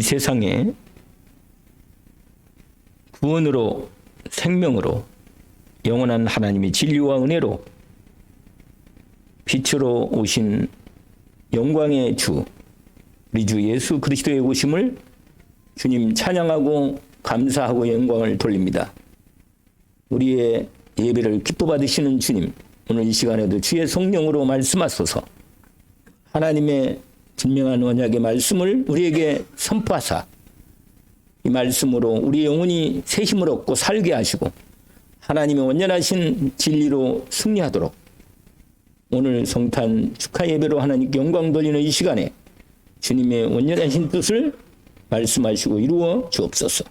이 세상에 구원으로 생명으로 영원한 하나님의 진리와 은혜로 빛으로 오신 영광의 주 우리 주 예수 그리스도의 오심을 주님 찬양하고 감사하고 영광을 돌립니다. 우리의 예배를 기뻐 받으시는 주님, 오늘 이 시간에도 주의 성령으로 말씀하소서. 하나님의 분명한 언약의 말씀을 우리에게 선포하사 이 말씀으로 우리 영혼이 새 힘을 얻고 살게 하시고 하나님의 온전하신 진리로 승리하도록 오늘 성탄 축하 예배로 하나님께 영광 돌리는 이 시간에 주님의 온전하신 뜻을 말씀하시고 이루어 주옵소서.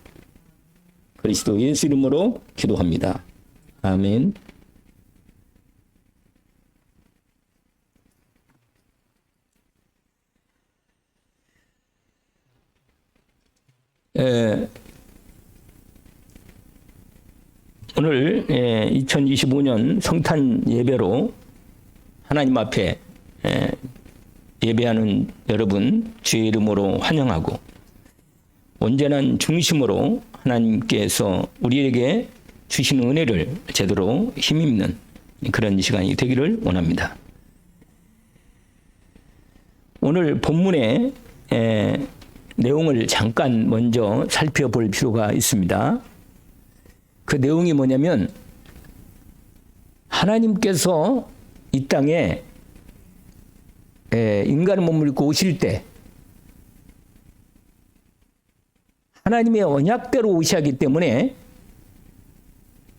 그리스도 예수 이름으로 기도합니다. 아멘. 오늘 2025년 성탄 예배로 하나님 앞에 예배하는 여러분 주의 이름으로 환영하고 온전한 중심으로 하나님께서 우리에게 주시는 은혜를 제대로 힘입는 그런 시간이 되기를 원합니다. 오늘 본문의 내용을 잠깐 먼저 살펴볼 필요가 있습니다. 그 내용이 뭐냐면 하나님께서 이 땅에 인간의 몸을 입고 오실 때 하나님의 언약대로 오시기 때문에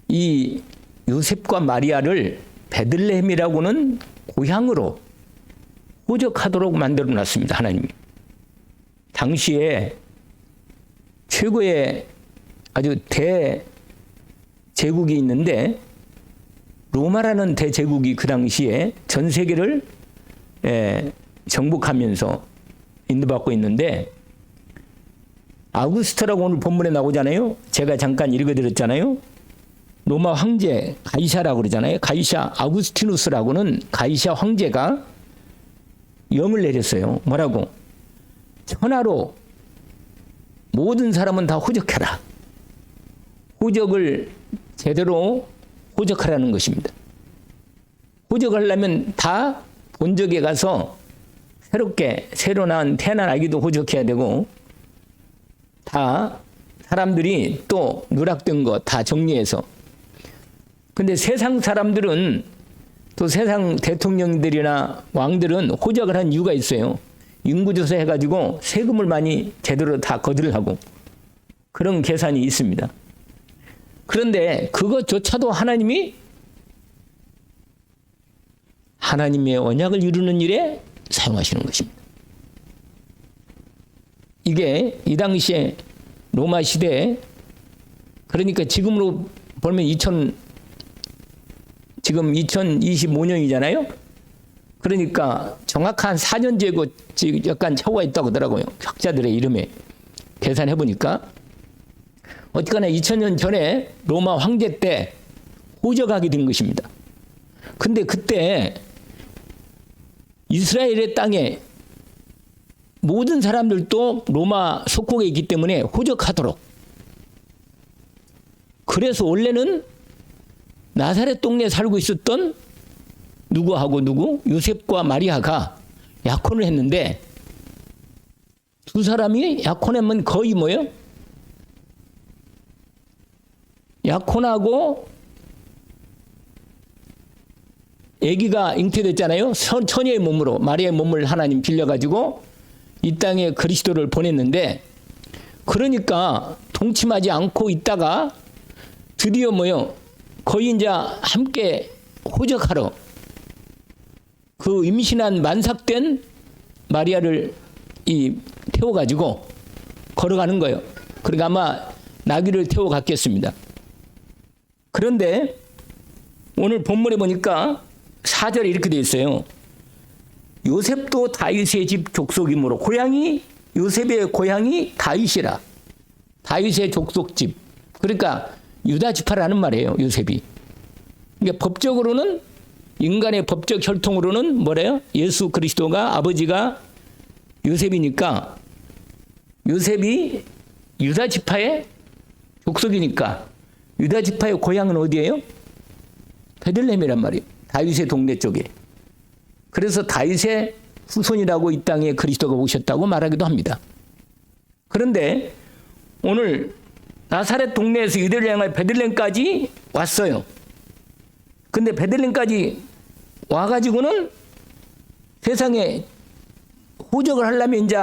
이 요셉과 마리아를 베들레헴이라고는 고향으로 호적하도록 만들어 놨습니다. 하나님이. 당시에 최고의 아주 대제국이 있는데 로마라는 대제국이 그 당시에 전 세계를 정복하면서 인도받고 있는데 아우구스토라고 오늘 본문에 나오잖아요. 제가 잠깐 읽어드렸잖아요. 로마 황제 가이샤라고 그러잖아요. 가이샤 아우구스티누스라고는 가이샤 황제가 영을 내렸어요. 뭐라고? 천하로 모든 사람은 다 호적해라. 호적을 제대로 호적하라는 것입니다. 호적하려면 다 본적에 가서 새로 낳은 태어난 아기도 호적해야 되고 다 사람들이 또 누락된 거 다 정리해서. 근데 세상 사람들은 또 세상 대통령들이나 왕들은 호적을 한 이유가 있어요. 인구조사 해가지고 세금을 많이 제대로 다 거두려고 그런 계산이 있습니다. 그런데 그것조차도 하나님이 하나님의 언약을 이루는 일에 사용하시는 것입니다. 이게 이 당시에 로마 시대에 그러니까 지금으로 보면 지금 2025년이잖아요. 그러니까 정확한 4년 제고 약간 차고가 있다고 하더라고요. 학자들의 이름에 계산해 보니까 어쨌거나 2000년 전에 로마 황제 때 호적하게 된 것입니다. 근데 그때 이스라엘의 땅에 모든 사람들도 로마 속국에 있기 때문에 호적하도록. 그래서 원래는 나사렛 동네에 살고 있었던 누구하고 누구? 요셉과 마리아가 약혼을 했는데 두 사람이 약혼하면 거의 뭐예요? 약혼하고 아기가 잉태됐잖아요. 처녀의 몸으로 마리아의 몸을 하나님 빌려가지고 이 땅에 그리스도를 보냈는데 그러니까 동침하지 않고 있다가 드디어 뭐요? 거의 이제 함께 호적하러 그 임신한 만삭된 마리아를 태워가지고 걸어가는 거예요. 그러니까 아마 나귀를 태워갔겠습니다. 그런데 오늘 본문에 보니까 4절에 이렇게 되어 있어요. 요셉도 다윗의 집 족속이므로 요셉의 고향이 다윗이라. 다윗의 족속집. 그러니까 유다 지파라는 말이에요. 요셉이. 그러니까 법적으로는 인간의 법적 혈통으로는 뭐래요? 예수 그리스도가 아버지가 요셉이니까 요셉이 유다 지파의 족속이니까 유다 지파의 고향은 어디예요? 베들레헴이란 말이에요. 다윗의 동네 쪽에. 그래서 다윗의 후손이라고 이 땅에 그리스도가 오셨다고 말하기도 합니다. 그런데 오늘 나사렛 동네에서 유대를 향해 베들레헴까지 왔어요. 근데 베들레헴까지 와가지고는 세상에 호적을 하려면 이제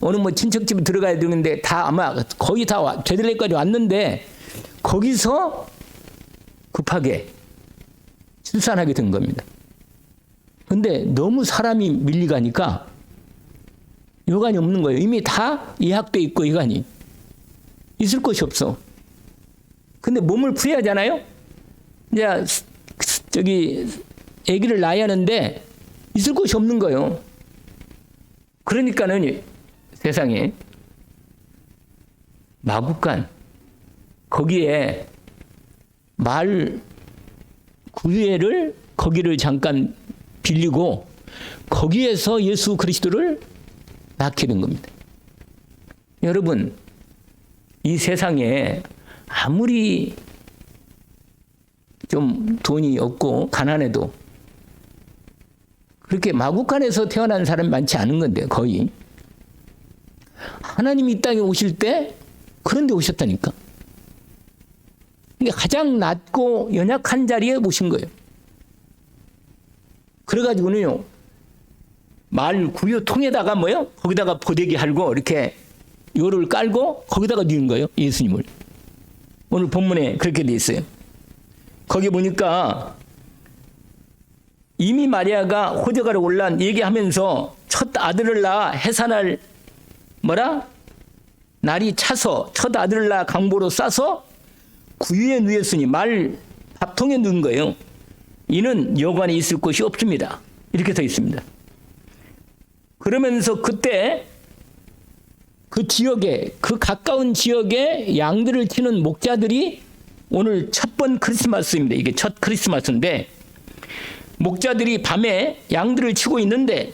어느 뭐 친척집에 들어가야 되는데 다 아마 거의 다 베들레헴까지 왔는데 거기서 급하게 출산하게 된 겁니다. 근데 너무 사람이 밀려가니까 여관이 없는 거예요. 이미 다 예약돼 있고 여관이 있을 곳이 없어. 근데 몸을 부여하잖아요. 이제 저기 아기를 낳아야 하는데 있을 곳이 없는 거예요. 그러니까는 세상에 마구간 거기에 말 구유회를 거기를 잠깐 빌리고 거기에서 예수 그리스도를 낳게 된 겁니다. 여러분, 이 세상에 아무리 좀 돈이 없고 가난해도 그렇게 마구간에서 태어난 사람이 많지 않은 건데요. 거의. 하나님이 이 땅에 오실 때 그런 데 오셨다니까. 그러니까 가장 낮고 연약한 자리에 오신 거예요. 그래가지고는요, 말 구유통에다가 뭐요? 거기다가 보대기 할고 이렇게 요를 깔고 거기다가 뉘은 거예요. 예수님을. 오늘 본문에 그렇게 돼 있어요. 거기 보니까 이미 마리아가 호적하러 올란 얘기하면서 첫 아들을 낳아 해산할 뭐라? 날이 차서 첫 아들을 낳아 강보로 싸서 구유에 누였으니 말 밥통에 넣은 거예요. 이는 여관에 있을 곳이 없습니다. 이렇게 써 있습니다. 그러면서 그때 그 지역에, 그 가까운 지역에 양들을 치는 목자들이 오늘 첫 번 크리스마스입니다. 이게 첫 크리스마스인데 목자들이 밤에 양들을 치고 있는데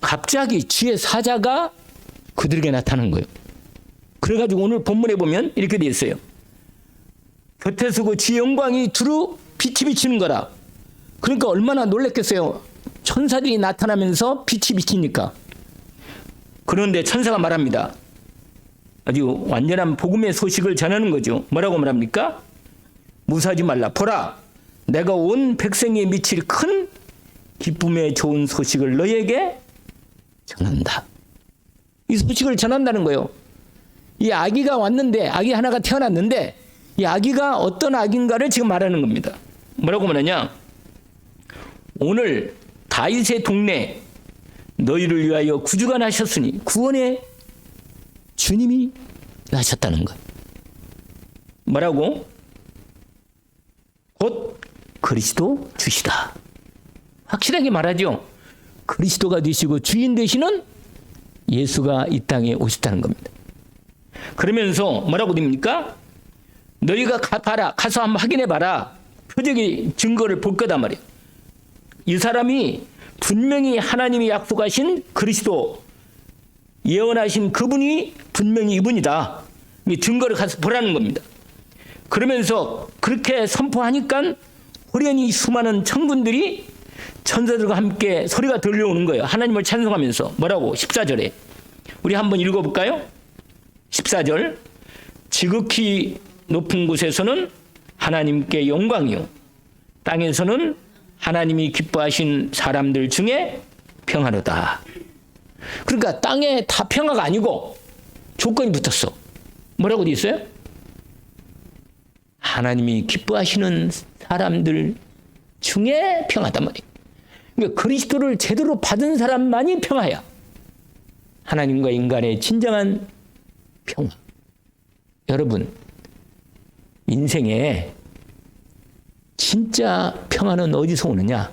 갑자기 주의 사자가 그들에게 나타난 거예요. 그래가지고 오늘 본문에 보면 이렇게 되어 있어요. 곁에 서고 주의 영광이 두루 빛이 비치는 거라. 그러니까 얼마나 놀랬겠어요. 천사들이 나타나면서 빛이 비치니까. 그런데 천사가 말합니다. 아주 완전한 복음의 소식을 전하는 거죠. 뭐라고 말합니까? 무사하지 말라. 보라, 내가 온 백성에 미칠 큰 기쁨의 좋은 소식을 너에게 전한다. 이 소식을 전한다는 거예요. 이 아기가 왔는데, 아기 하나가 태어났는데 이 아기가 어떤 아기인가를 지금 말하는 겁니다. 뭐라고 말하냐? 오늘 다윗의 동네 너희를 위하여 구주가 나셨으니 구원의 주님이 나셨다는 거예요. 뭐라고? 곧 그리스도 주시다. 확실하게 말하죠. 그리스도가 되시고 주인 되시는 예수가 이 땅에 오셨다는 겁니다. 그러면서 뭐라고 됩니까? 너희가 봐라, 가서 한번 확인해 봐라. 표적의 증거를 볼 거다 말이에요. 이 사람이 분명히 하나님이 약속하신 그리스도, 예언하신 그분이 분명히 이분이다. 이 증거를 가서 보라는 겁니다. 그러면서 그렇게 선포하니까 호련히 수많은 천군들이 천사들과 함께 소리가 들려오는 거예요. 하나님을 찬송하면서. 뭐라고? 14절에. 우리 한번 읽어볼까요? 14절. 지극히 높은 곳에서는 하나님께 영광이요, 땅에서는 하나님이 기뻐하신 사람들 중에 평화로다. 그러니까 땅에 다 평화가 아니고 조건이 붙었어. 뭐라고 돼 있어요? 하나님이 기뻐하시는 사람들 중에 평화단 말이에요. 그러니까 그리스도를 제대로 받은 사람만이 평화야. 하나님과 인간의 진정한 평화. 여러분, 인생에 진짜 평화는 어디서 오느냐?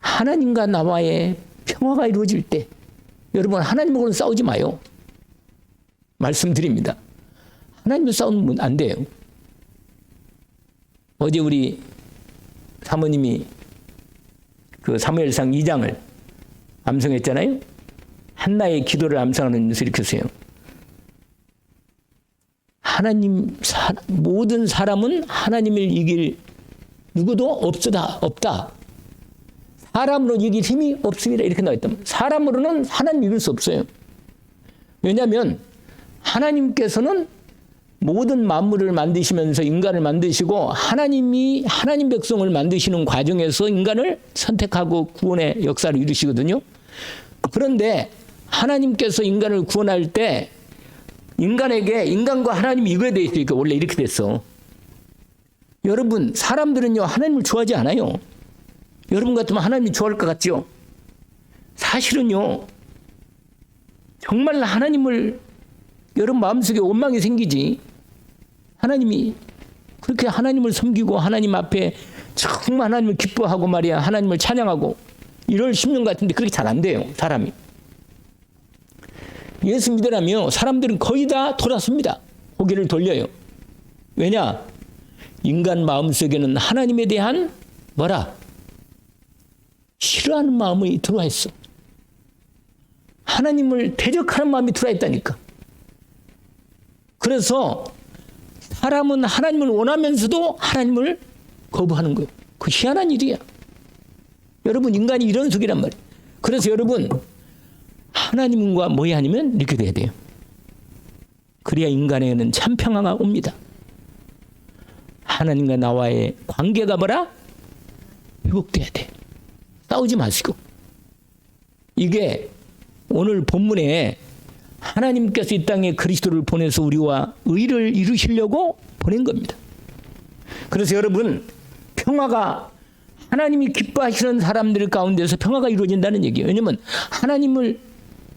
하나님과 나와의 평화가 이루어질 때. 여러분, 하나님하고는 싸우지 마요. 말씀드립니다. 하나님과 싸우면 안 돼요. 어제 우리 사모님이 그 사무엘상 2장을 암송했잖아요. 한나의 기도를 암송하는 뉴스 일으켰어요. 모든 사람은 하나님을 이길 누구도 없다. 사람으로 이길 힘이 없습니다. 이렇게 나와 있다. 사람으로는 하나님 이길 수 없어요. 왜냐하면 하나님께서는 모든 만물을 만드시면서 인간을 만드시고 하나님 백성을 만드시는 과정에서 인간을 선택하고 구원의 역사를 이루시거든요. 그런데 하나님께서 인간을 구원할 때 인간과 하나님이 이거에 대해 있으니까 원래 이렇게 됐어. 여러분, 사람들은요, 하나님을 좋아하지 않아요. 여러분 같으면 하나님이 좋아할 것 같죠? 사실은요, 정말 하나님을 여러분 마음속에 원망이 생기지. 하나님이 그렇게 하나님을 섬기고 하나님 앞에 정말 하나님을 기뻐하고 말이야, 하나님을 찬양하고 이럴 10년 같은데 그렇게 잘 안 돼요, 사람이. 예수 믿으라며 사람들은 거의 다 돌아섭니다. 고개를 돌려요. 왜냐? 인간 마음속에는 하나님에 대한 싫어하는 마음이 들어와 있어. 하나님을 대적하는 마음이 들어와 있다니까. 그래서 사람은 하나님을 원하면서도 하나님을 거부하는 거예요. 그 희한한 일이야. 여러분, 인간이 이런 속이란 말이에요. 그래서 여러분, 하나님과 뭐야 하면 이렇게 돼야 돼요. 그래야 인간에게는 참 평화가 옵니다. 하나님과 나와의 관계가 회복돼야 돼. 싸우지 마시고. 이게 오늘 본문에 하나님께서 이 땅에 그리스도를 보내서 우리와 의를 이루시려고 보낸 겁니다. 그래서 여러분, 평화가 하나님이 기뻐하시는 사람들 가운데서 평화가 이루어진다는 얘기예요. 왜냐하면 하나님을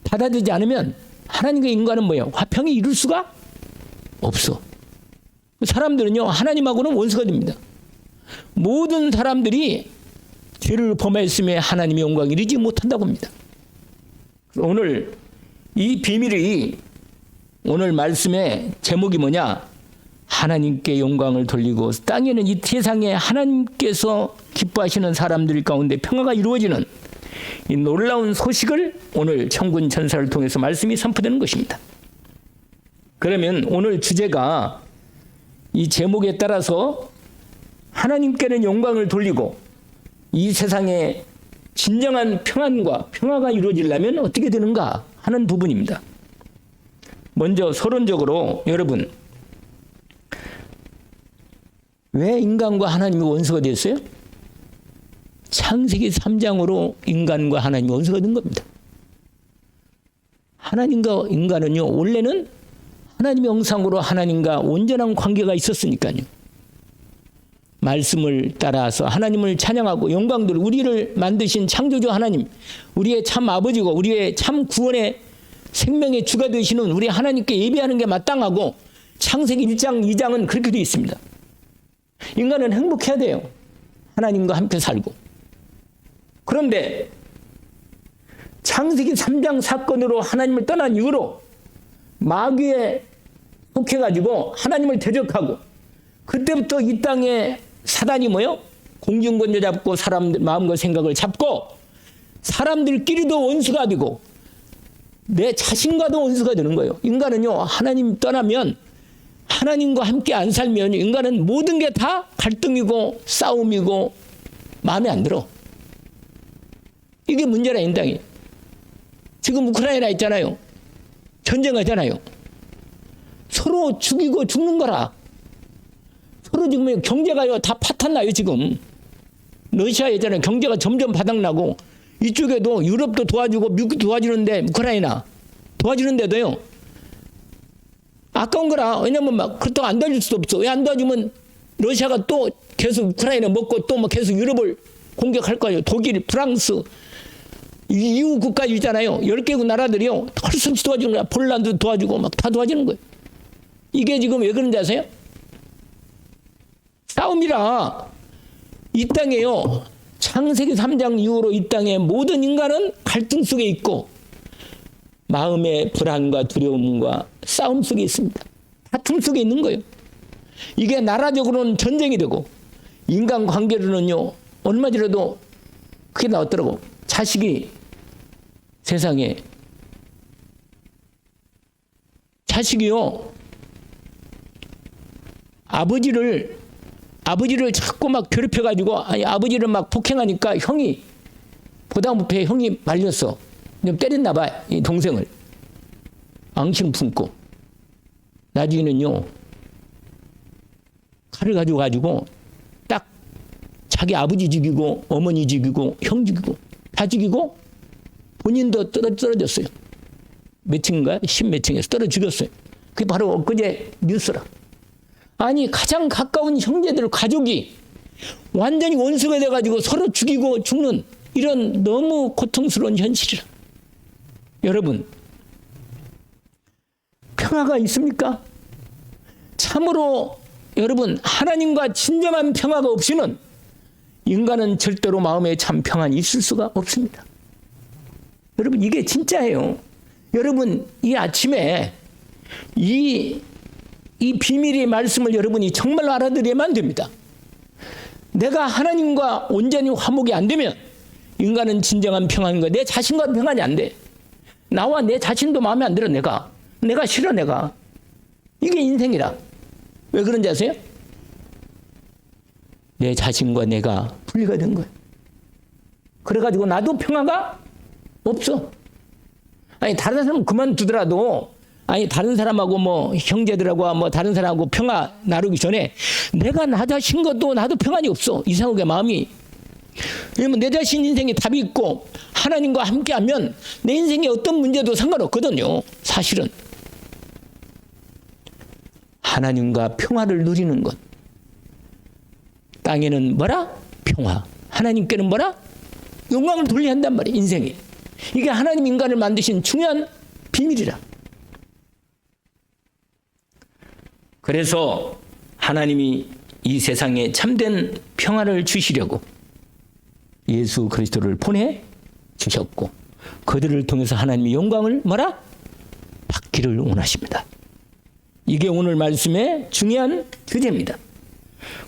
받아들이지 않으면 하나님과 인간은 화평이 이룰 수가 없어. 사람들은요, 하나님하고는 원수가 됩니다. 모든 사람들이 죄를 범했음에 하나님의 영광을 이루지 못한다고 합니다. 오늘 이 비밀이, 오늘 말씀의 제목이 뭐냐? 하나님께 영광을 돌리고 땅에는 이 세상에 하나님께서 기뻐하시는 사람들 가운데 평화가 이루어지는 이 놀라운 소식을 오늘 천군 천사를 통해서 말씀이 선포되는 것입니다. 그러면 오늘 주제가 이 제목에 따라서 하나님께는 영광을 돌리고 이 세상에 진정한 평화가 이루어지려면 어떻게 되는가 하는 부분입니다. 먼저 서론적으로 여러분, 왜 인간과 하나님이 원수가 됐어요? 창세기 3장으로 인간과 하나님이 원수가 된 겁니다. 하나님과 인간은요, 원래는 하나님의 형상으로 하나님과 온전한 관계가 있었으니까요. 말씀을 따라서 하나님을 찬양하고 영광 돌리고 우리를 만드신 창조주 하나님, 우리의 참 아버지고 우리의 참 구원의 생명의 주가 되시는 우리 하나님께 예배하는 게 마땅하고 창세기 1장, 2장은 그렇게 되어 있습니다. 인간은 행복해야 돼요. 하나님과 함께 살고. 그런데 창세기 3장 사건으로 하나님을 떠난 이후로 마귀에 속해가지고 하나님을 대적하고, 그때부터 이 땅에 사단이 공중권자 잡고 사람들 마음과 생각을 잡고 사람들끼리도 원수가 되고 내 자신과도 원수가 되는 거예요. 인간은요, 하나님 떠나면, 하나님과 함께 안 살면 인간은 모든 게 다 갈등이고 싸움이고 마음에 안 들어. 이게 문제라, 인당이. 지금 우크라이나 있잖아요. 전쟁하잖아요. 서로 죽이고 죽는 거라. 서로 지금 경제가요 다 파탄나요. 지금 러시아 있잖아요. 경제가 점점 바닥나고, 이쪽에도 유럽도 도와주고 미국도 도와주는데, 우크라이나 도와주는데도요 아까운 거라. 왜냐면 그렇다고 안 도와줄 수도 없어. 왜 안 도와주면 러시아가 또 계속 우크라이나 먹고 또 계속 유럽을 공격할 거예요. 독일, 프랑스, EU 국가 있잖아요. 10개국 나라들이요 헐성치 도와주는 거야. 폴란드 도와주고 다 도와주는 거예요. 이게 지금 왜 그런지 아세요? 싸움이라. 이 땅에요, 창세기 3장 이후로 이 땅에 모든 인간은 갈등 속에 있고 마음의 불안과 두려움과 싸움 속에 있습니다. 다툼 속에 있는 거예요. 이게 나라적으로는 전쟁이 되고 인간관계로는요, 얼마 전에도 그게 나왔더라고. 자식이 세상에, 자식이요 아버지를 자꾸 막 괴롭혀가지고, 아니, 아버지를 막 폭행하니까 형이, 보다못해 형이 말렸어. 좀 때렸나 봐, 이 동생을. 앙심 품고. 나중에는요, 칼을 가지고 딱 자기 아버지 죽이고, 어머니 죽이고, 형 죽이고, 다 죽이고, 본인도 떨어졌어요. 몇 층인가? 10몇 층에서 떨어 죽였어요. 그게 바로 엊그제 뉴스라. 아니, 가장 가까운 형제들, 가족이 완전히 원수가 돼가지고 서로 죽이고 죽는 이런 너무 고통스러운 현실이라. 여러분, 평화가 있습니까? 참으로 여러분, 하나님과 진정한 평화가 없이는 인간은 절대로 마음에 참 평안이 있을 수가 없습니다. 여러분, 이게 진짜예요. 여러분, 이 아침에 이 비밀의 말씀을 여러분이 정말로 알아들여야만 됩니다. 내가 하나님과 온전히 화목이 안 되면 인간은 진정한 평안인가? 내 자신과 평안이 안 돼. 나와 내 자신도 마음에 안 들어. 내가 싫어. 내가 이게 인생이라. 왜 그런지 아세요? 내 자신과 내가 분리가 된 거예요. 그래가지고 나도 평화가 없어. 아니, 다른 사람은 그만두더라도, 아니, 다른 사람하고 뭐 형제들하고 뭐 다른 사람하고 평화 나누기 전에 내가 나 자신 것도 나도 평안이 없어. 이상하게 마음이. 왜냐면 내 자신 인생에 답이 있고 하나님과 함께하면 내 인생에 어떤 문제도 상관없거든요. 사실은 하나님과 평화를 누리는 것. 땅에는 뭐라? 평화. 하나님께는 뭐라? 영광을 돌려야 한단 말이에요. 인생에. 이게 하나님 인간을 만드신 중요한 비밀이라. 그래서 하나님이 이 세상에 참된 평화를 주시려고 예수 그리스도를 보내주셨고, 그들을 통해서 하나님의 영광을 뭐라? 받기를 원하십니다. 이게 오늘 말씀의 중요한 주제입니다.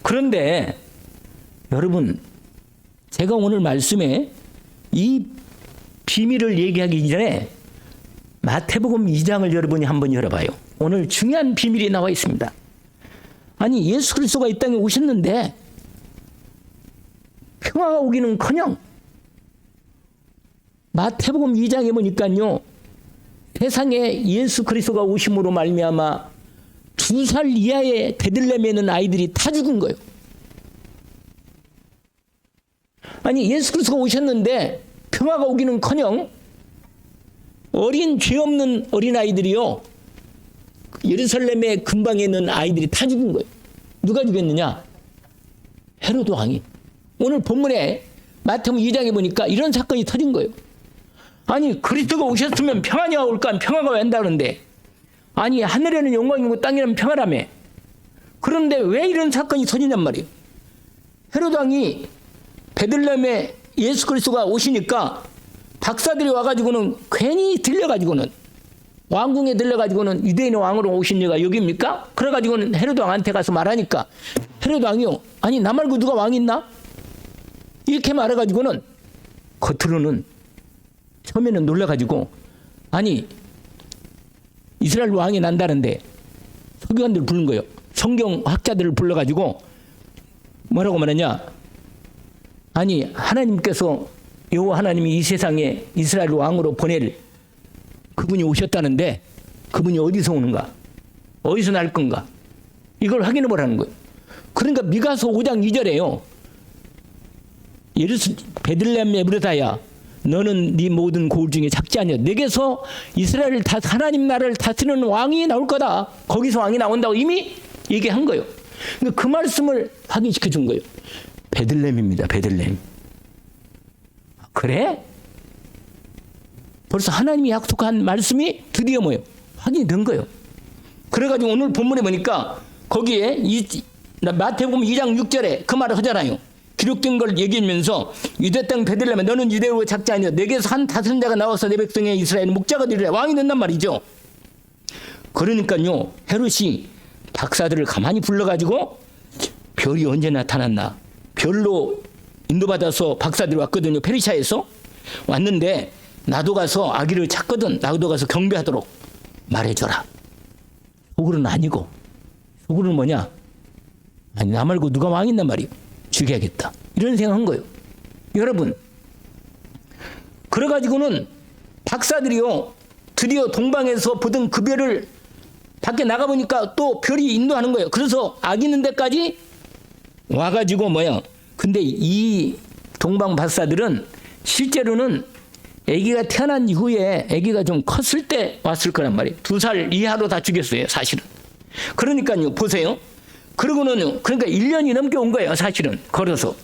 그런데 여러분, 제가 오늘 말씀에 이 비밀을 얘기하기 전에 마태복음 2장을 여러분이 한번 열어봐요. 오늘 중요한 비밀이 나와 있습니다. 아니, 예수 그리스도가 이 땅에 오셨는데 평화가 오기는커녕 마태복음 2장에 보니까요, 세상에 예수 그리스도가 오심으로 말미암아 2살 이하의 베들레헴에 있는 아이들이 다 죽은 거예요. 아니, 예수 그리스도가 오셨는데 평화가 오기는커녕 어린 죄 없는 어린아이들이요, 예루살렘의 근방에 있는 아이들이 다 죽은 거예요. 누가 죽였느냐? 헤로드 왕이. 오늘 본문에 마태복음 2장에 보니까 이런 사건이 터진 거예요. 아니, 그리스도가 오셨으면 평안이 올까? 평화가 왜 한다는데? 아니, 하늘에는 영광이고 땅에는 평화라며. 그런데 왜 이런 사건이 터지냔 말이에요. 헤로드 왕이 베들레헴에 예수 그리스도가 오시니까 박사들이 와가지고는 괜히 들려가지고는, 왕궁에 들려가지고는 유대인의 왕으로 오신 이가 여기입니까? 그래가지고는 헤로드 왕한테 가서 말하니까 헤로드 왕이요, 아니, 나 말고 누가 왕 있나? 이렇게 말해가지고는 겉으로는 처음에는 놀라가지고, 아니, 이스라엘 왕이 난다는데 서기관들 부른 거예요. 성경학자들을 불러가지고 뭐라고 말하냐? 아니, 하나님께서 여호와 하나님이 이 세상에 이스라엘 왕으로 보낼 그분이 오셨다는데 그분이 어디서 오는가? 어디서 날 건가? 이걸 확인해 보라는 거예요. 그러니까 미가서 5장 2절에요. 베들레헴 에브라다야, 너는 네 모든 고을 중에 작지 아니야. 내게서 이스라엘을 다 하나님 나라를 다스리는 왕이 나올 거다. 거기서 왕이 나온다고 이미 얘기한 거예요. 그러니까 그 말씀을 확인시켜 준 거예요. 베들레헴입니다. 베들레헴. 그래? 벌써 하나님이 약속한 말씀이 드디어 뭐예요? 확인이 된 거예요. 그래가지고 오늘 본문에 보니까 거기에 마태복음 2장 6절에 그 말을 하잖아요. 기록된 걸 얘기하면서 유대 땅 베들레헴에 너는 유대로 작지 아니여 내게서 한 다스린 자가 나와서 내 백성의 이스라엘 목자가 되리라. 왕이 된단 말이죠. 그러니까요, 헤롯이 박사들을 가만히 불러가지고 별이 언제 나타났나? 별로 인도받아서 박사들이 왔거든요. 페르시아에서 왔는데 나도 가서 아기를 찾거든. 나도 가서 경배하도록 말해줘라. 속으로는 아니고, 속으로는 뭐냐? 아니, 나 말고 누가 왕있단 말이에요. 죽여야겠다. 이런 생각한 거예요. 여러분, 그래가지고는 박사들이요, 드디어 동방에서 보던 그 별을 밖에 나가보니까 또 별이 인도하는 거예요. 그래서 악 있는 데까지 와가지고 근데 이 동방 박사들은 실제로는 아기가 태어난 이후에 아기가 좀 컸을 때 왔을 거란 말이에요. 2살 이하로 다 죽였어요, 사실은. 그러니까요, 보세요. 그러고는, 그러니까 1년이 넘게 온 거예요, 사실은. 걸어서.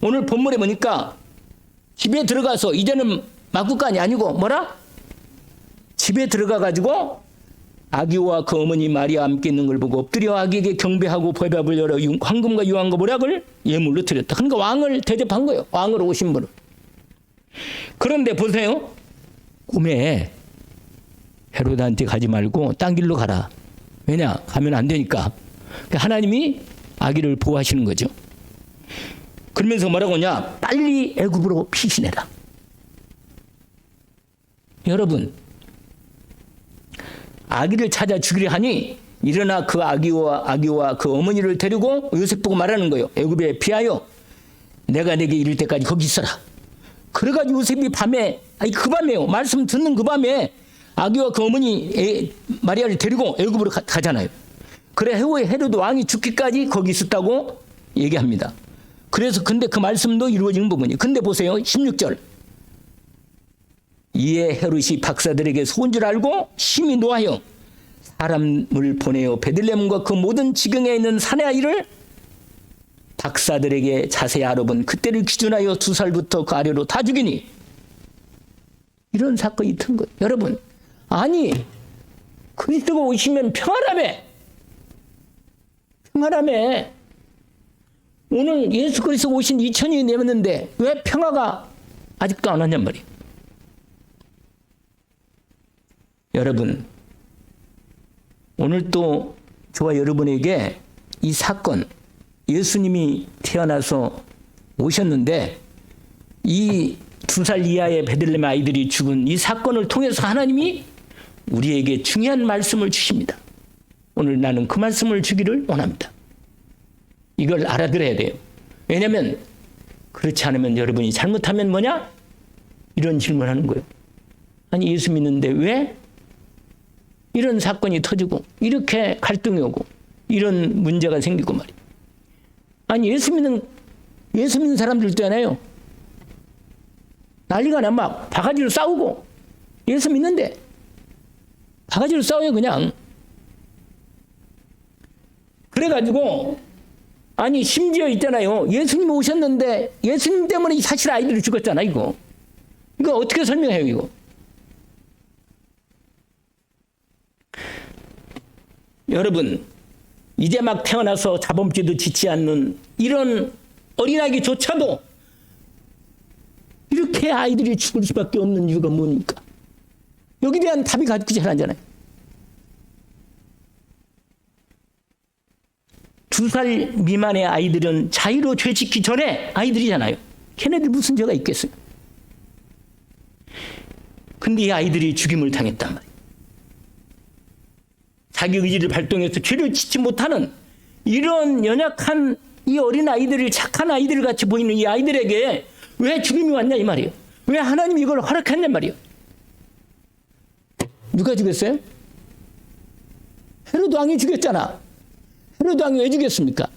오늘 본문에 보니까 집에 들어가서, 이제는 막국간이 아니고 집에 들어가가지고 아기와 그 어머니 마리아 함께 있는 걸 보고 엎드려 아기에게 경배하고 보배밥을 열어 황금과 유황과 모략을 예물로 드렸다. 그러니까 왕을 대접한 거예요. 왕으로 오신 분을. 그런데 보세요. 꿈에 헤로드한테 가지 말고 딴 길로 가라. 왜냐? 가면 안 되니까. 하나님이 아기를 보호하시는 거죠. 그러면서 뭐라고 하냐? 빨리 애굽으로 피신해라. 여러분, 아기를 찾아 죽이려 하니 일어나 그 아기와 그 어머니를 데리고 요셉 보고 말하는 거예요. 애굽에 피하여 내가 내게 이를 때까지 거기 있어라. 그래가지고 요셉이 그 밤에요. 말씀 듣는 그 밤에 아기와 그 어머니 마리아를 데리고 애굽으로 가잖아요. 그래 헤로드 왕이 죽기까지 거기 있었다고 얘기합니다. 그래서 근데 그 말씀도 이루어진 부분이에요. 근데 보세요. 16절. 이에 헤롯이 박사들에게 속은 줄 알고 심히 노하여 사람을 보내어 베들레헴과 그 모든 지경에 있는 사내 아이를 박사들에게 자세히 알아본 그때를 기준하여 2살부터 그 아래로 다 죽이니 이런 사건이 튼 거예요. 여러분, 아니 그리스도가 오시면 평화라며. 오늘 예수 그리스도가 오신 2000년이 되었는데 왜 평화가 아직도 안 왔냔 말이에요. 여러분, 오늘 또 저와 여러분에게 이 사건, 예수님이 태어나서 오셨는데 이 2살 이하의 베들레헴 아이들이 죽은 이 사건을 통해서 하나님이 우리에게 중요한 말씀을 주십니다. 오늘 나는 그 말씀을 주기를 원합니다. 이걸 알아들어야 돼요. 왜냐하면 그렇지 않으면 여러분이 잘못하면 이런 질문하는 거예요. 아니 예수 믿는데 왜 이런 사건이 터지고 이렇게 갈등이 오고 이런 문제가 생기고 말이에요. 아니 예수 믿는 사람들 있잖아요. 난리가 나 막 바가지로 싸우고 예수 믿는데 바가지로 싸워요 그냥. 그래가지고 아니 심지어 있잖아요. 예수님 오셨는데 예수님 때문에 사실 아이들이 죽었잖아 이거 어떻게 설명해요 이거. 여러분, 이제 막 태어나서 자범죄도 짓지 않는 이런 어린아기조차도 이렇게 아이들이 죽을 수밖에 없는 이유가 뭡니까? 여기에 대한 답이 가지고 잘 않잖아요. 2살 미만의 아이들은 자유로 죄 짓기 전에 아이들이잖아요. 걔네들 무슨 죄가 있겠어요? 근데 이 아이들이 죽임을 당했단 말이에요. 자기 의지를 발동해서 죄를 짓지 못하는 이런 연약한 이 어린 아이들을 착한 아이들 같이 보이는 이 아이들에게 왜 죽임이 왔냐 이 말이에요. 왜 하나님이 이걸 허락했냐 말이에요. 누가 죽였어요? 헤로드 왕이 죽였잖아. 헤로드 왕이 왜 죽였습니까?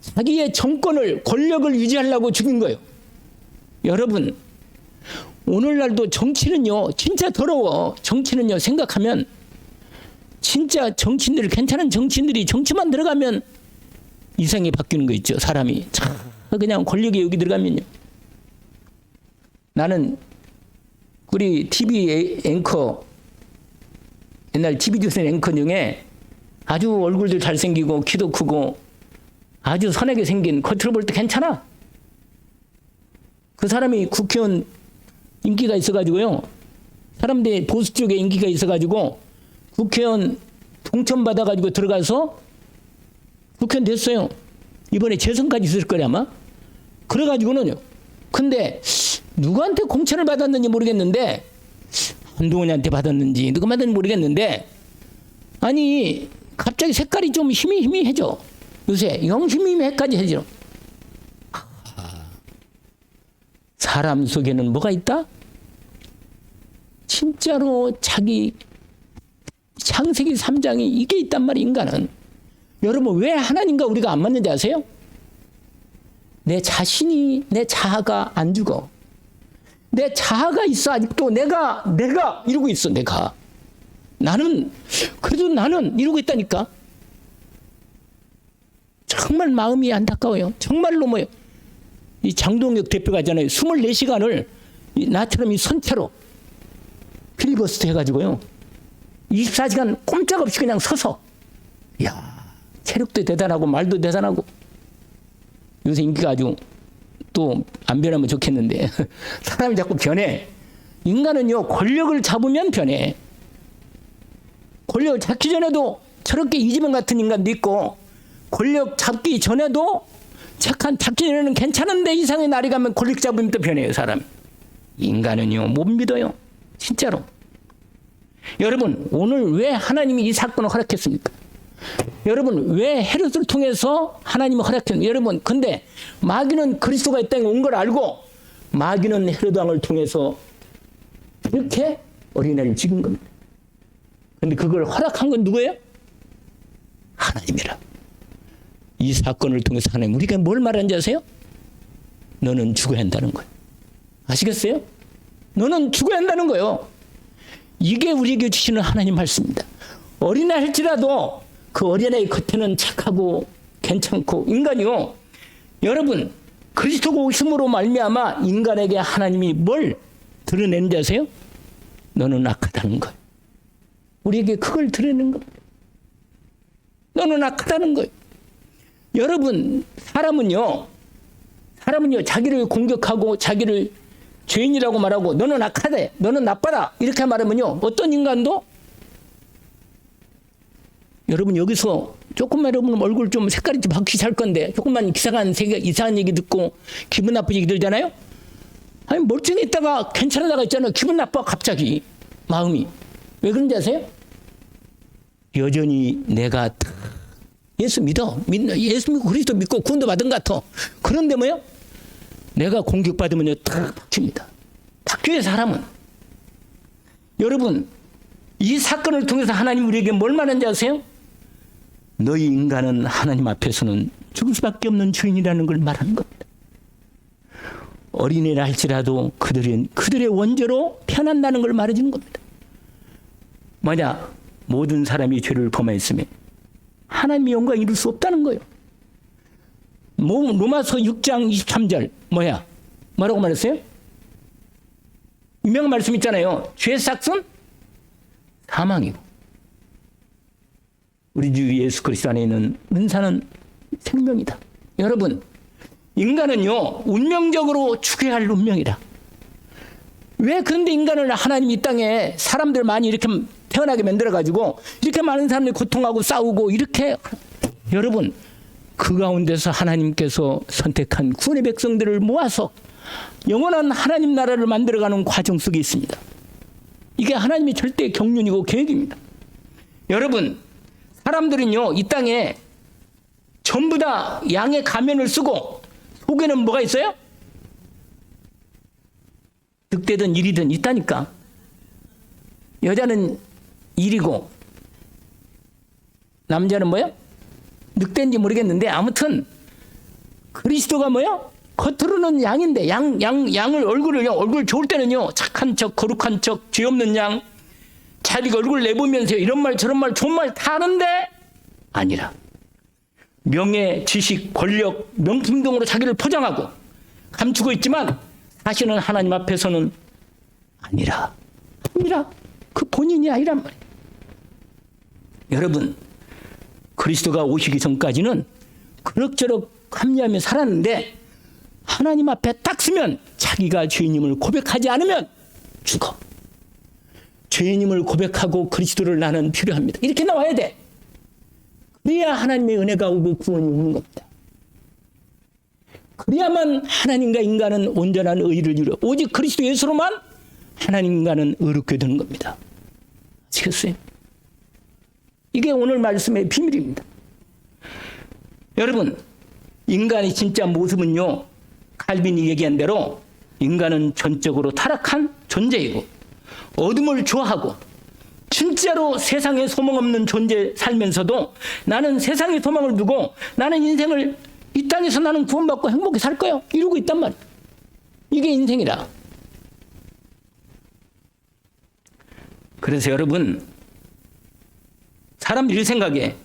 자기의 정권을 권력을 유지하려고 죽인 거예요. 여러분, 오늘날도 정치는요 진짜 더러워. 정치는요 생각하면 진짜 정치인들 괜찮은 정치인들이 정치만 들어가면 이상이 바뀌는 거 있죠. 사람이 그냥 권력이 여기 들어가면요. 나는 우리 TV 앵커 옛날 TV조선 앵커 중에 아주 얼굴도 잘생기고 키도 크고 아주 선하게 생긴 겉으로 볼 때 괜찮아. 그 사람이 국회의원 인기가 있어가지고요. 사람들이 보수 쪽에 인기가 있어가지고 국회의원 동천받아가지고 들어가서 국회의원 됐어요. 이번에 재선까지 있을 거래 아마. 그래가지고는요. 근데 누구한테 공천을 받았는지 모르겠는데 한동훈한테 받았는지 누구 받았는지 모르겠는데 아니 갑자기 색깔이 좀 희미해져. 요새 영심이매까지 해지로. 사람 속에는 뭐가 있다? 진짜로 자기 창세기 3장이 이게 있단 말이에요. 인간은. 여러분 왜 하나님과 우리가 안 맞는지 아세요? 내 자신이 내 자아가 안 죽어. 내 자아가 있어. 아직도 내가 이러고 있어. 나는 이러고 있다니까. 정말 마음이 안타까워요. 정말로 뭐예요. 이 장동혁 대표가 있잖아요. 24시간을 나처럼 이 선체로 필버스트 해가지고요. 24시간 꼼짝없이 그냥 서서. 이야, 체력도 대단하고 말도 대단하고. 요새 인기가 아주 또 안 변하면 좋겠는데 사람이 자꾸 변해. 인간은요, 권력을 잡으면 변해. 권력을 잡기 전에도 저렇게 이지명 같은 인간도 있고, 권력 잡기 전에도 잡기 전에는 괜찮은데 이상의 날이 가면 권력 잡으면 또 변해요, 사람. 인간은요, 못 믿어요. 진짜로. 여러분, 오늘 왜 하나님이 이 사건을 허락했습니까? 여러분, 왜 헤롯을 통해서 하나님이 허락했습니까? 여러분, 근데 마귀는 그리스도가 이 땅에 온 걸 알고 마귀는 헤롯 왕을 통해서 이렇게 어린애를 죽인 겁니다. 근데 그걸 허락한 건 누구예요? 하나님이라. 이 사건을 통해서 하나님, 우리가 뭘 말하는지 아세요? 너는 죽어야 한다는 거예요. 아시겠어요? 너는 죽어야 한다는 거예요. 이게 우리에게 주시는 하나님 말씀입니다. 어린애 할지라도 그 어린애의 겉에는 착하고 괜찮고, 인간이요, 여러분, 그리스도가 오심으로 말미암아 인간에게 하나님이 뭘 드러내는지 아세요? 너는 악하다는 거예요. 우리에게 그걸 드러내는 겁니다. 너는 악하다는 거예요. 여러분, 사람은요 자기를 공격하고 자기를 죄인이라고 말하고 너는 악하다, 너는 나빠다 이렇게 말하면요, 어떤 인간도, 여러분 여기서 조금만 여러분 얼굴 좀 색깔이 좀 바뀌시 할 건데, 조금만 이상한 얘기 듣고 기분 나쁜 얘기 들잖아요. 아니, 멀쩡히 있다가 괜찮아다가 있잖아요. 기분 나빠 갑자기 마음이. 왜 그런지 아세요? 여전히 내가 예수 믿어. 예수 믿고 그리스도 믿고 구원도 받은 것 같아. 그런데 뭐요? 내가 공격받으면요, 탁 바뀝니다. 바뀌어요, 사람은. 여러분, 이 사건을 통해서 하나님 우리에게 뭘 말하는지 아세요? 너희 인간은 하나님 앞에서는 죽을 수밖에 없는 주인이라는 걸 말하는 겁니다. 어린애라 할지라도 그들의 원죄로 태어난다는 걸 말해주는 겁니다. 뭐냐? 모든 사람이 죄를 범하였으면 하나님의 영광을 이룰 수 없다는 거예요. 로마서 6장 23절 뭐라고 말했어요? 유명한 말씀 있잖아요. 죄의 삭은 사망이고 우리 주 예수 그리스도 안에 있는 은사는 생명이다. 여러분, 인간은요, 운명적으로 죽어야 할 운명이다. 왜 그런데 인간을 하나님이 이 땅에 사람들 많이 이렇게 태어나게 만들어가지고 이렇게 많은 사람들이 고통하고 싸우고 이렇게, 여러분, 그 가운데서 하나님께서 선택한 구원의 백성들을 모아서 영원한 하나님 나라를 만들어가는 과정 속에 있습니다. 이게 하나님의 절대 경륜이고 계획입니다. 여러분, 사람들은요, 이 땅에 전부 다 양의 가면을 쓰고 속에는 뭐가 있어요? 늑대든 일이든 있다니까. 여자는 일이고 남자는 뭐요? 늑대인지 모르겠는데, 아무튼 그리스도가 뭐요? 겉으로는 양인데 양을 얼굴 좋을 때는요, 착한 척, 거룩한 척, 죄 없는 양, 자기가 얼굴 내보면서 이런 말 저런 말 좋은 말 다 하는데 아니라 명예, 지식, 권력, 명품 등으로 자기를 포장하고 감추고 있지만 사실은 하나님 앞에서는 아니라 그 본인이 아니란 말이에요. 여러분, 그리스도가 오시기 전까지는 그럭저럭 합리하며 살았는데 하나님 앞에 딱 서면 자기가 죄인임을 고백하지 않으면 죽어. 죄인임을 고백하고 그리스도를 나는 필요합니다. 이렇게 나와야 돼. 그래야 하나님의 은혜가 오고 구원이 오는 겁니다. 그래야만 하나님과 인간은 온전한 의를 이루어 오직 그리스도 예수로만 하나님 인간은 의롭게 되는 겁니다. 아시겠어요? 이게 오늘 말씀의 비밀입니다. 여러분, 인간의 진짜 모습은요, 칼빈이 얘기한 대로 인간은 전적으로 타락한 존재이고 어둠을 좋아하고 진짜로 세상에 소망 없는 존재 살면서도 나는 세상에 소망을 두고 나는 인생을 이 땅에서 나는 구원받고 행복히 살 거야 이러고 있단 말이야. 이게 인생이라. 그래서 여러분, 사람들이 생각해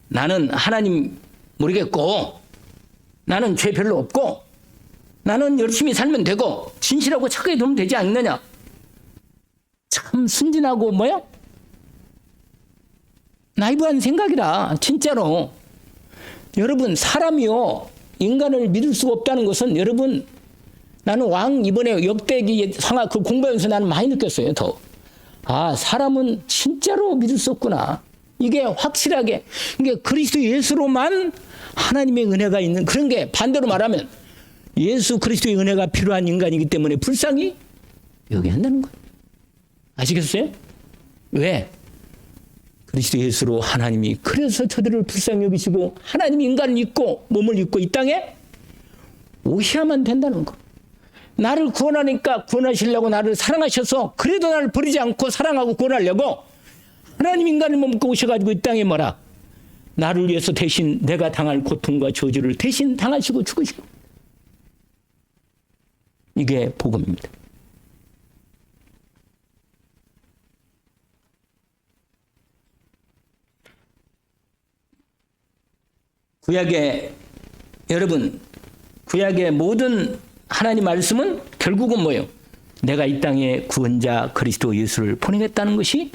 나는 하나님 모르겠고 나는 죄 별로 없고 나는 열심히 살면 되고 진실하고 착하게 되면 되지 않느냐. 참 순진하고 뭐야? 나이브한 생각이라. 진짜로 여러분, 사람이요 인간을 믿을 수가 없다는 것은, 여러분 나는 왕 이번에 역대기 상하 그 공부하면서 나는 많이 느꼈어요. 더 사람은 진짜로 믿을 수 없구나. 이게 확실하게, 이게 그리스도 예수로만 하나님의 은혜가 있는, 그런 게 반대로 말하면 예수 그리스도의 은혜가 필요한 인간이기 때문에 불쌍히 여겨한다는 거예요. 아시겠어요? 왜? 그리스도 예수로 하나님이 그래서 저들을 불쌍히 여기시고 하나님이 인간을 입고 몸을 입고 이 땅에 오셔야만 된다는 거. 나를 구원하니까 구원하시려고 나를 사랑하셔서 그래도 나를 버리지 않고 사랑하고 구원하려고 하나님 인간을 몸 입고 오셔가지고 이 땅에 뭐라? 나를 위해서 대신 내가 당할 고통과 저주를 대신 당하시고 죽으시고. 이게 복음입니다. 구약의, 여러분, 구약의 모든 하나님 말씀은 결국은 뭐예요? 내가 이 땅에 구원자 그리스도 예수를 보내겠다는 것이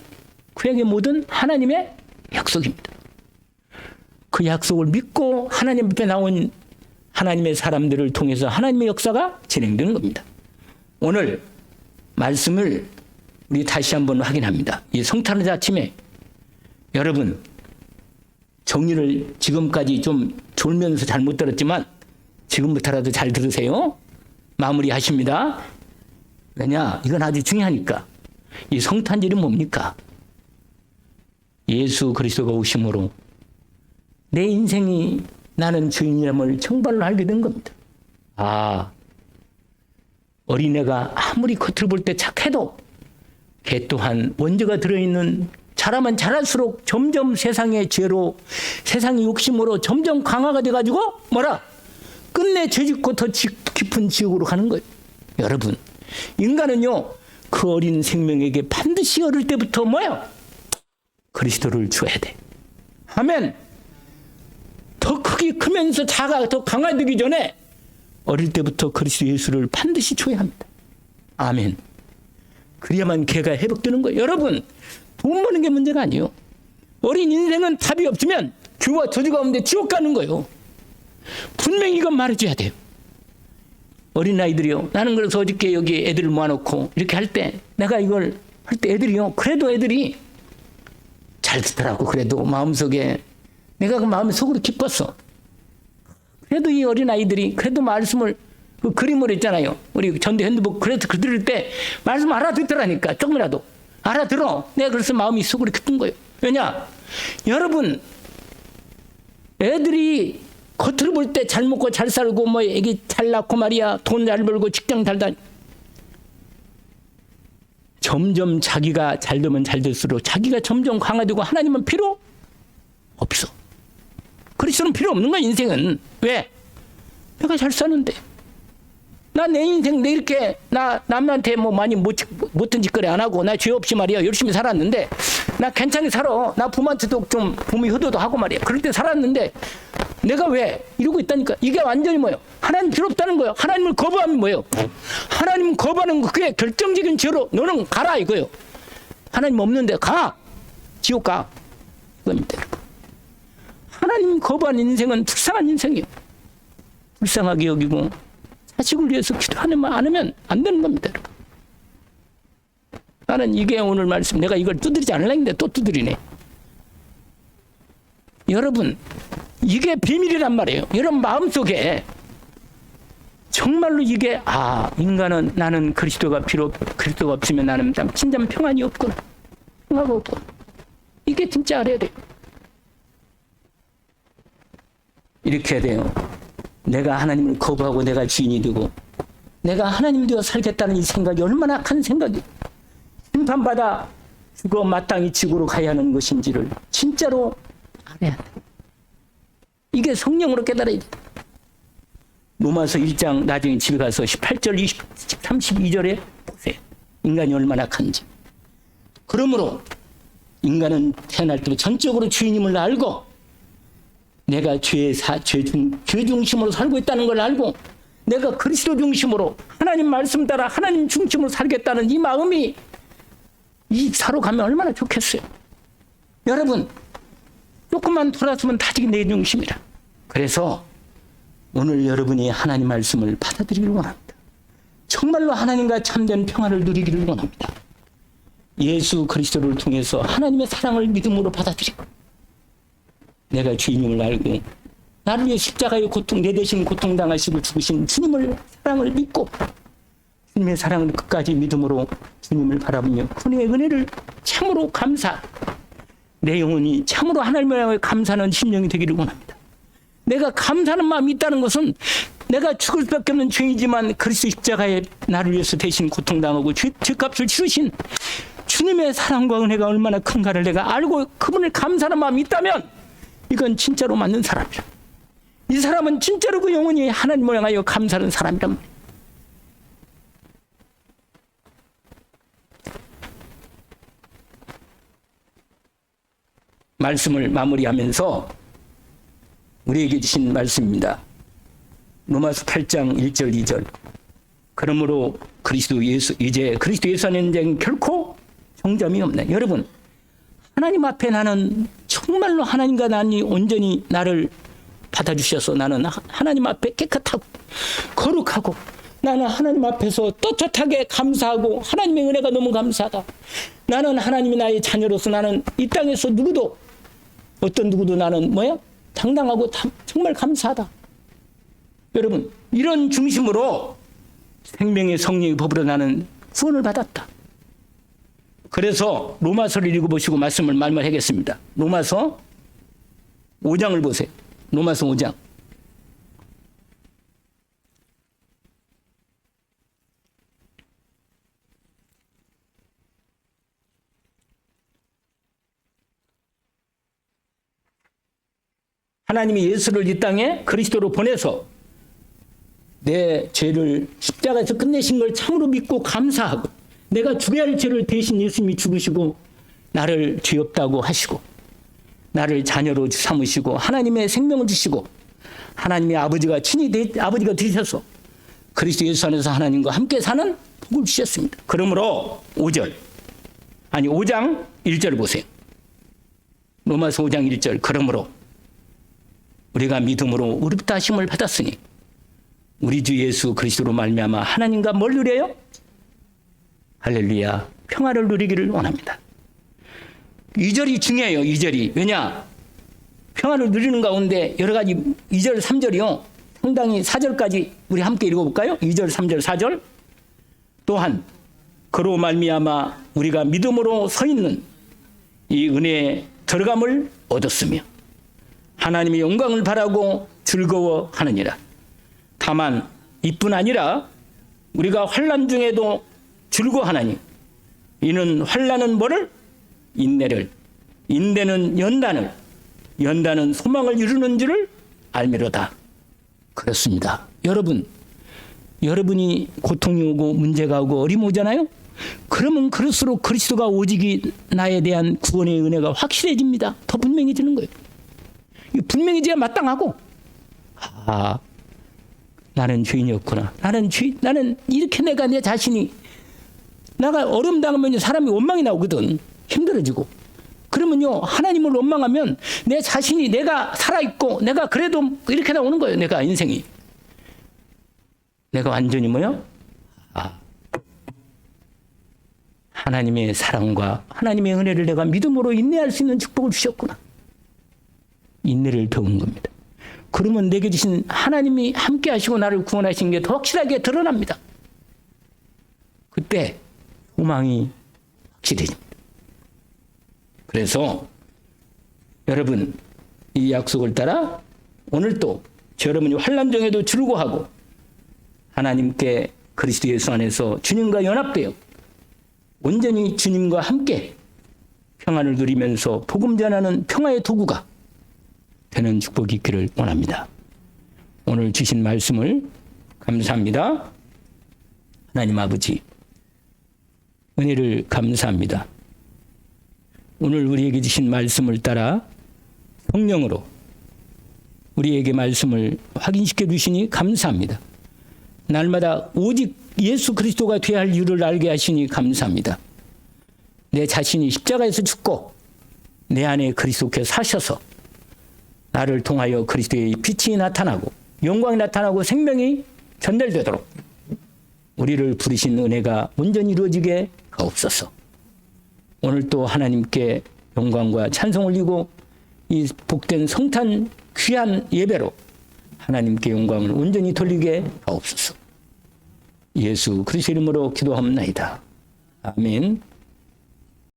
구약의 모든 하나님의 약속입니다. 그 약속을 믿고 하나님 앞에 나온 하나님의 사람들을 통해서 하나님의 역사가 진행되는 겁니다. 오늘 말씀을 우리 다시 한번 확인합니다. 이 성탄절 아침에 여러분, 정리를 지금까지 좀 졸면서 잘못 들었지만 지금부터라도 잘 들으세요. 마무리하십니다. 왜냐? 이건 아주 중요하니까. 이 성탄절이 뭡니까? 예수 그리스도가 오심으로 내 인생이 나는 주인이람을 정발로 알게 된 겁니다. 어린애가 아무리 겉으로 볼 때 착해도 걔 또한 원죄가 들어있는, 자라면 자랄수록 점점 세상의 죄로, 세상의 욕심으로 점점 강화가 돼가지고 뭐라? 끝내 죄짓고 더 깊은 지옥으로 가는 거예요. 여러분, 인간은요 그 어린 생명에게 반드시 어릴 때부터 뭐야? 그리스도를 줘야 돼. 아멘. 더 크게 크면서 자가 더 강화되기 전에 어릴 때부터 그리스도 예수를 반드시 줘야 합니다. 아멘. 그래야만 걔가 회복되는 거예요. 여러분, 돈 버는 게 문제가 아니에요. 어린 인생은 답이 없으면 죄와 저주 가운데 지옥 가는 거예요. 분명히 이건 말해줘야 돼요. 어린아이들이요, 나는 그래서 어저께 여기 애들을 모아놓고 이렇게 할 때, 내가 이걸 할 때 애들이요, 그래도 애들이 잘 듣더라고. 그래도 마음속에 내가 그 마음이 속으로 기뻤어. 그래도 이 어린아이들이 그래도 말씀을, 그 그림을 했잖아요. 우리 전도 핸드북, 그래서 그 들을 때 말씀 알아듣더라니까. 조금이라도 알아들어. 내가 그래서 마음이 속으로 기쁜 거예요. 왜냐? 여러분, 애들이 겉으로 볼 때 잘 먹고 잘 살고 뭐 애기 잘 낳고 말이야, 돈 잘 벌고 직장 잘 다니, 점점 자기가 잘 되면 잘 될수록 자기가 점점 강화되고 하나님은 필요 없어. 그리스도는 필요 없는 거야. 인생은. 왜? 내가 잘 사는데, 나 내 인생 내 이렇게 나 남한테 뭐 많이 못된 짓거리 안 하고 나 죄 없이 말이야 열심히 살았는데, 나 괜찮게 살아. 나 부모한테도 좀 부모 효도도 하고 말이야 그럴 때 살았는데, 내가 왜 이러고 있다니까. 이게 완전히 뭐예요? 하나님 필요 없다는 거예요. 하나님을 거부하면 뭐예요? 하나님 거부하는 거, 그게 결정적인 죄로 너는 가라 이거예요. 하나님 없는데 가, 지옥 가, 이겁니다. 하나님 거부하는 인생은 불쌍한 인생이에요. 불쌍하게 여기고 자식을 위해서 기도하면 않으면 안 되는 겁니다. 나는 이게 오늘 말씀, 내가 이걸 두드리지 않으려고 했는데 또 두드리네. 여러분, 이게 비밀이란 말이에요. 여러분 마음속에 정말로 이게, 인간은, 나는 그리스도가 없으면 나는 진짜 평안이 없구나, 평화가 없구나, 이게 진짜 알아야 돼요. 이렇게 해야 돼요. 내가 하나님을 거부하고 내가 주인이 되고 내가 하나님 되어 살겠다는 이 생각이 얼마나 큰 생각이, 심판받아 죽어 마땅히 지구로 가야 하는 것인지를 진짜로 알아야 돼. 이게 성령으로 깨달아야 돼. 로마서 1장 나중에 집에 가서 18절, 32절에 보세요. 인간이 얼마나 큰지. 그러므로 인간은 태어날 때 전적으로 주인임을 알고 내가 죄 중심으로 살고 있다는 걸 알고 내가 그리스도 중심으로 하나님 말씀 따라 하나님 중심으로 살겠다는 이 마음이 이 사로 가면 얼마나 좋겠어요. 여러분, 조금만 돌아서면 다지기 내 중심이라. 그래서 오늘 여러분이 하나님 말씀을 받아들이기를 원합니다. 정말로 하나님과 참된 평안을 누리기를 원합니다. 예수 그리스도를 통해서 하나님의 사랑을 믿음으로 받아들이고 내가 주님을 알고 나를 위해 십자가의 고통, 내 대신 고통당하시고 죽으신 주님을 사랑을 믿고 주님의 사랑을 끝까지 믿음으로 주님을 바라보며 그분의 은혜를 참으로 감사, 내 영혼이 참으로 하나님을 향해 감사하는 심령이 되기를 원합니다. 내가 감사하는 마음이 있다는 것은 내가 죽을 수밖에 없는 죄이지만 그리스도 십자가에 나를 위해서 대신 고통당하고 죄값을 치르신 주님의 사랑과 은혜가 얼마나 큰가를 내가 알고 그분을 감사하는 마음이 있다면 이건 진짜로 맞는 사람이라. 이 사람은 진짜로 그 영혼이 하나님을 향하여 감사하는 사람이란 말이에요. 말씀을 마무리하면서 우리에게 주신 말씀입니다. 로마서 8장 1절 2절. 그러므로 그리스도 예수 안에는 자는 결코 정점이 없네. 여러분, 하나님 앞에 나는 정말로 하나님과 나니 온전히 나를 받아주셔서 나는 하나님 앞에 깨끗하고 거룩하고 나는 하나님 앞에서 떳떳하게 감사하고 하나님의 은혜가 너무 감사하다. 나는 하나님이 나의 자녀로서 나는 이 땅에서 어떤 누구도 나는 당당하고 정말 감사하다. 여러분, 이런 중심으로 생명의 성령의 법으로 나는 구원을 받았다. 그래서 로마서를 읽어보시고 말씀을 말씀하겠습니다. 로마서 5장을 보세요. 로마서 5장. 하나님이 예수를 이 땅에 그리스도로 보내서 내 죄를 십자가에서 끝내신 걸 참으로 믿고 감사하고 내가 죽어야 할 죄를 대신 예수님이 죽으시고 나를 죄 없다고 하시고 나를 자녀로 삼으시고 하나님의 생명을 주시고 하나님의 아버지가 아버지가 되셔서 그리스도 예수 안에서 하나님과 함께 사는 복을 주셨습니다. 그러므로 5장 1절 보세요. 로마서 5장 1절. 그러므로 우리가 믿음으로 의롭다 하심을 받았으니 우리 주 예수 그리스도로 말미암아 하나님과 뭘 누려요? 할렐루야, 평화를 누리기를 원합니다. 2절이 중요해요. 2절이. 왜냐? 평화를 누리는 가운데 여러 가지 2절, 3절이요. 상당히 4절까지 우리 함께 읽어볼까요? 2절, 3절, 4절. 또한 그로 말미암아 우리가 믿음으로 서 있는 이 은혜에 들어감을 얻었으며 하나님의 영광을 바라고 즐거워하느니라. 다만 이뿐 아니라 우리가 환난 중에도 즐거워하나니 이는 환난은 뭐를? 인내를, 인내는 연단을, 연단은 소망을 이루는 줄을 알미로다. 그렇습니다. 여러분이 고통이 오고 문제가 오고 어림이 오잖아요. 그러면 그럴수록 그리스도가 오직이 나에 대한 구원의 은혜가 확실해집니다. 더 분명해지는 거예요. 분명해져야 마땅하고 나는 죄인이었구나. 나는 이렇게 내가 내 자신이 나가 어려움 당하면 사람이 원망이 나오거든. 힘들어지고. 그러면요, 하나님을 원망하면 내 자신이 내가 살아있고 내가 그래도 이렇게 나오는 거예요. 내가 인생이. 내가 완전히 하나님의 사랑과 하나님의 은혜를 내가 믿음으로 인내할 수 있는 축복을 주셨구나. 인내를 배우는 겁니다. 그러면 내게 주신 하나님이 함께 하시고 나를 구원하신 게 더 확실하게 드러납니다. 그때 소망이 확실해집니다. 그래서 여러분, 이 약속을 따라 오늘도 저 여러분이 환난 중에도 즐거워하고 하나님께 그리스도 예수 안에서 주님과 연합되어 온전히 주님과 함께 평안을 누리면서 복음 전하는 평화의 도구가 되는 축복이 있기를 원합니다. 오늘 주신 말씀을 감사합니다. 하나님 아버지, 은혜를 감사합니다. 오늘 우리에게 주신 말씀을 따라 성령으로 우리에게 말씀을 확인시켜 주시니 감사합니다. 날마다 오직 예수 그리스도가 되어야 할 이유를 알게 하시니 감사합니다. 내 자신이 십자가에서 죽고 내 안에 그리스도께서 사셔서 나를 통하여 그리스도의 빛이 나타나고 영광이 나타나고 생명이 전달되도록 우리를 부르신 은혜가 온전히 이루어지게 하옵소서. 오늘 또 하나님께 영광과 찬송 올리고 이 복된 성탄 귀한 예배로 하나님께 영광을 온전히 돌리게 하옵소서. 예수 그리스도 이름으로 기도합나이다. 아멘.